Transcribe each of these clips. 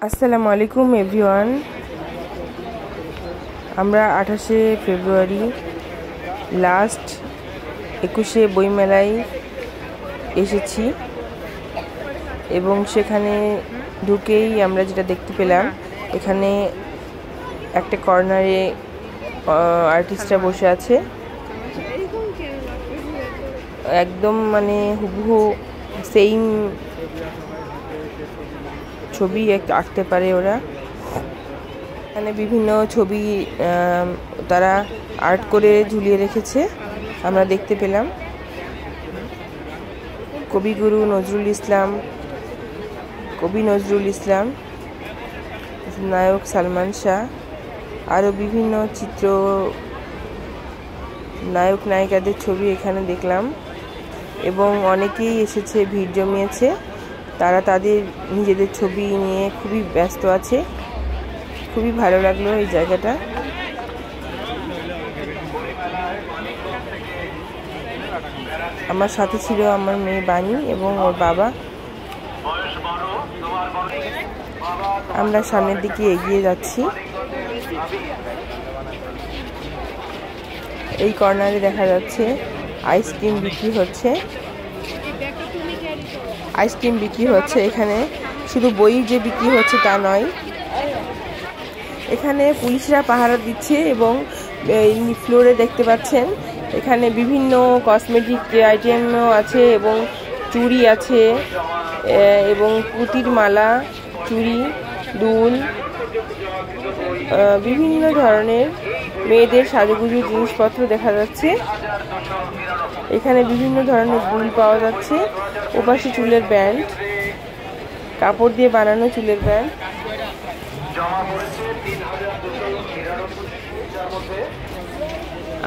আসসালামু আলাইকুম এভরিওয়ান। আমরা 28শে ফেব্রুয়ারি লাস্ট 21শে বইমেলায় এসেছি এবং সেখানে ঢুকেই আমরা যেটা দেখতে পেলাম, এখানে একটা কর্নারে আর্টিস্টরা বসে আছে, একদম মানে হুবহু সেম ছবি আঁকতে পারে ওরা। এখানে বিভিন্ন ছবি তারা আর্ট করে ঝুলিয়ে রেখেছে, আমরা দেখতে পেলাম। কবি নজরুল ইসলাম, নায়ক সালমান শাহ, আরও বিভিন্ন চিত্র নায়ক নায়িকাদের ছবি এখানে দেখলাম এবং অনেকেই এসেছে, ভিড় জমিয়েছে। তারা তাদের নিজেদের ছবি নিয়ে খুবই ব্যস্ত আছে। খুবই ভালো লাগলো এই জায়গাটা। আমার সাথে ছিল আমার মেয়ে বাণী এবং ওর বাবা। আমরা সামনের দিকে এগিয়ে যাচ্ছি। এই কর্নারে দেখা যাচ্ছে আইসক্রিম বিক্রি হচ্ছে। এখানে শুধু বই যে বিক্রি হচ্ছে তা নয়, এখানে পুলিশরা পাহারা দিচ্ছে এবং এই ফ্লোরে দেখতে পাচ্ছেন এখানে বিভিন্ন কসমেটিক আইটেমও আছে এবং চুড়ি আছে এবং পুঁতির মালা, চুড়ি, দুল, বিভিন্ন ধরনের মেয়েদের সাজুগুজু জিনিসপত্র দেখা যাচ্ছে। এখানে বিভিন্ন ধরনের দুল পাওয়া যাচ্ছে। ওপাশে চুলের ব্যান্ড, কাপড় দিয়ে বানানো চুলের ব্যান্ড।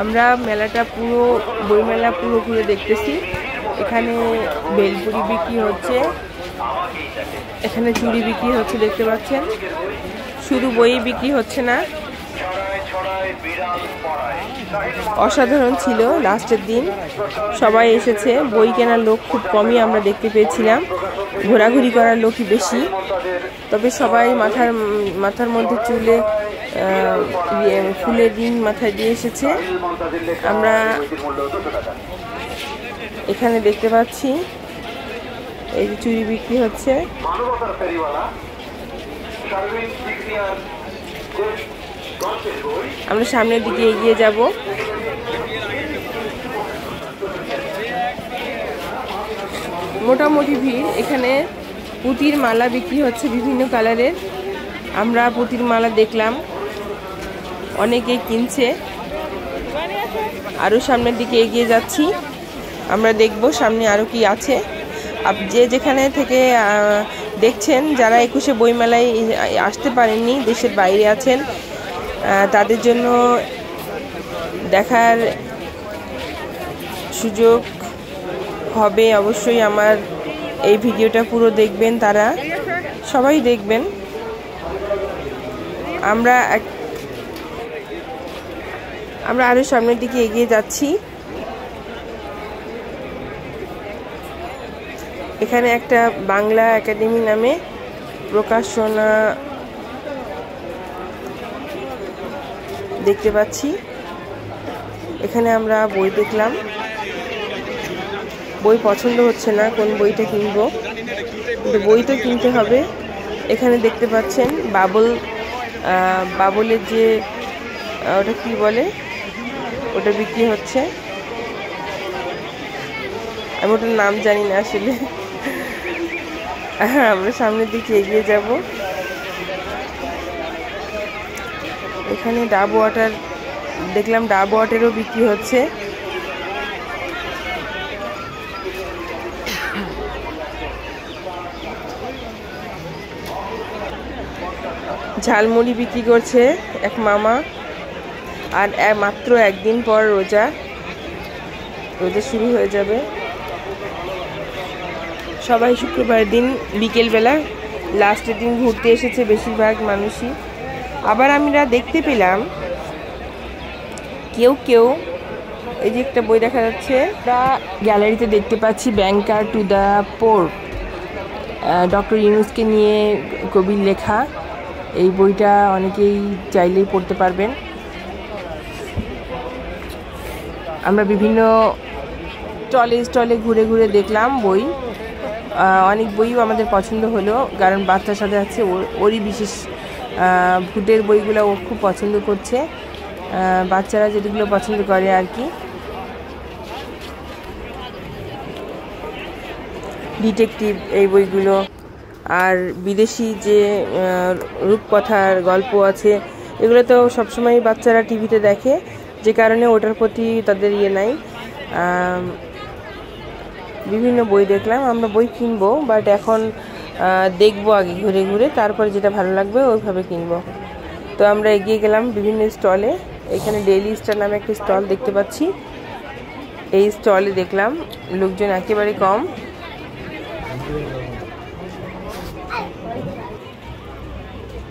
আমরা মেলাটা বইমেলা পুরো ঘুরে দেখতেছি। এখানে বেলপুরি বিক্রি হচ্ছে, এখানে চুড়ি বিক্রি হচ্ছে, দেখতে পাচ্ছেন। শুধু বই বিক্রি হচ্ছে না, অসাধারণ ছিল লাস্টের দিন। সবাই এসেছে, বই কেনার লোক খুব কমই আমরা দেখতে পেয়েছিলাম, ঘোরাঘুরি করার লোকই বেশি। তবে সবাই মাথার মধ্যে চুলে ফুলের রিং মাথায় দিয়ে এসেছে। আমরা এখানে দেখতে পাচ্ছি এই যে চুড়ি বিক্রি হচ্ছে। আমরা সামনের দিকে এগিয়ে যাব। মোটামুটি ভিড়। এখানে পুঁতির মালা বিক্রি হচ্ছে বিভিন্ন কালারের। আমরা পুঁতির মালা দেখলাম, অনেকে কিনছে। আরও সামনের দিকে এগিয়ে যাচ্ছি, আমরা দেখব সামনে আরও কি আছে। যে যেখানে থেকে দেখছেন, যারা 21শে বইমেলায় আসতে পারেননি, দেশের বাইরে আছেন, তাদের জন্য দেখার সুযোগ হবে। অবশ্যই আমার এই ভিডিওটা পুরো দেখবেন, তারা সবাই দেখবেন। আমরা আরো সামনের দিকে এগিয়ে যাচ্ছি। এখানে একটা বাংলা একাডেমি নামে প্রকাশনা দেখতে পাচ্ছি। এখানে আমরা বই দেখলাম, বই পছন্দ হচ্ছে না কোন বইটা কিনবো, কিন্তু বই তো কিনতে হবে। এখানে দেখতে পাচ্ছেন বাবলের যে ওটা কি বলে, ওটা বিক্রি হচ্ছে। আমি ওটার নাম জানি না আসলে। হ্যাঁ, আমরা সামনের দিকে এগিয়ে যাব। এখানে ডাব ওয়াটার দেখলাম, ডাব ওয়াটারও বিক্রি হচ্ছে। ঝালমুড়ি বিক্রি করছে এক মামা। আর মাত্র একদিন পর রোজা শুরু হয়ে যাবে। সবাই শুক্রবার দিন বিকেলবেলা লাস্টের দিন ঘুরতে এসেছে বেশিরভাগ মানুষই। আবার আমরা দেখতে পেলাম কেউ এই যে একটা বই দেখা যাচ্ছে, গ্যালারিতে দেখতে পাচ্ছি banker to the poor, doctor ইউনূসকে নিয়ে কবির লেখা। এই বইটা অনেকেই চাইলেই পড়তে পারবেন। আমরা বিভিন্ন স্টলে ঘুরে ঘুরে দেখলাম বই। অনেক বইও আমাদের পছন্দ হলো, কারণ বাচ্চার সাথে আছে ওরই বিশেষ ভূতের বইগুলো ও খুব পছন্দ করছে, বাচ্চারা যেগুলো পছন্দ করে আর কি। ডিটেকটিভ এই বইগুলো, আর বিদেশি যে রূপকথার গল্প আছে এগুলো তো সবসময় বাচ্চারা টিভিতে দেখে, যে কারণে ওটার প্রতি তাদের নাই। বিভিন্ন বই দেখলাম, আমরা বই কিনবো, বাট এখন দেখবো আগে ঘুরে ঘুরে, তারপরে যেটা ভালো লাগবে ওইভাবে কিনবো। তো আমরা এগিয়ে গেলাম বিভিন্ন স্টলে। এখানে ডেইলি স্টার নামে একটা স্টল দেখতে পাচ্ছি। এই স্টলে দেখলাম লোকজন একেবারে কম।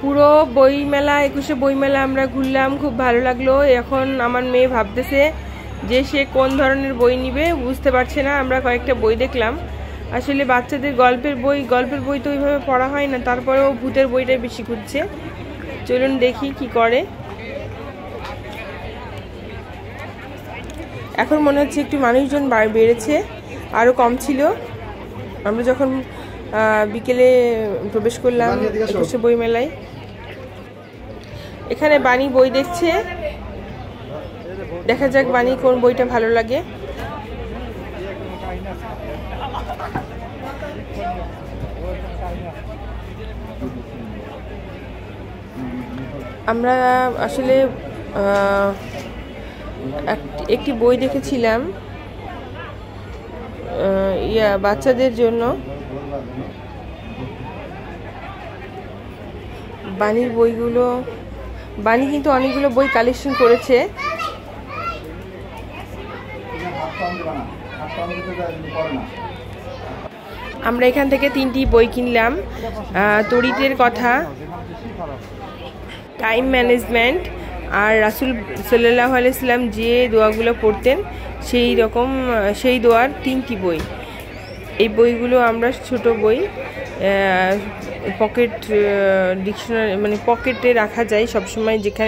পুরো বইমেলা, 21শে বইমেলা আমরা ঘুরলাম, খুব ভালো লাগলো। এখন আমার মেয়ে ভাবতেছে যে সে কোন ধরনের বই নিবে, বুঝতে পারছে না। আমরা কয়েকটা বই দেখলাম, আসলে বাচ্চাদের গল্পের বই তো ওইভাবে পড়া হয় না, তারপরেও ভূতের বইটাই বেশি খুঁজছে। চলুন দেখি কি করে। এখন মনে হচ্ছে একটু মানুষজন বেড়েছে, আরও কম ছিল আমরা যখন বিকেলে প্রবেশ করলাম 21শে বইমেলায়। এখানে বাণী বই দেখছে, দেখা যাক বাণী কোন বইটা ভালো লাগে। আমরা আসলে একটি বই দেখেছিলাম বাচ্চাদের জন্য। বাণীর বইগুলো, বাণী কিন্তু অনেকগুলো বই কালেকশন করেছে। আমরা এখান থেকে 3টি বই কিনলাম। তড়িতের কথা, টাইম ম্যানেজমেন্ট, আর রাসূল সাল্লাল্লাহু আলাইহি সাল্লাম যে দোয়াগুলো পড়তেন সেই দোয়ার 3টি বই। এই বইগুলো আমরা ছোট বই, পকেট ডিকশনারি মানে পকেটে রাখা যায় সবসময়, যেখানে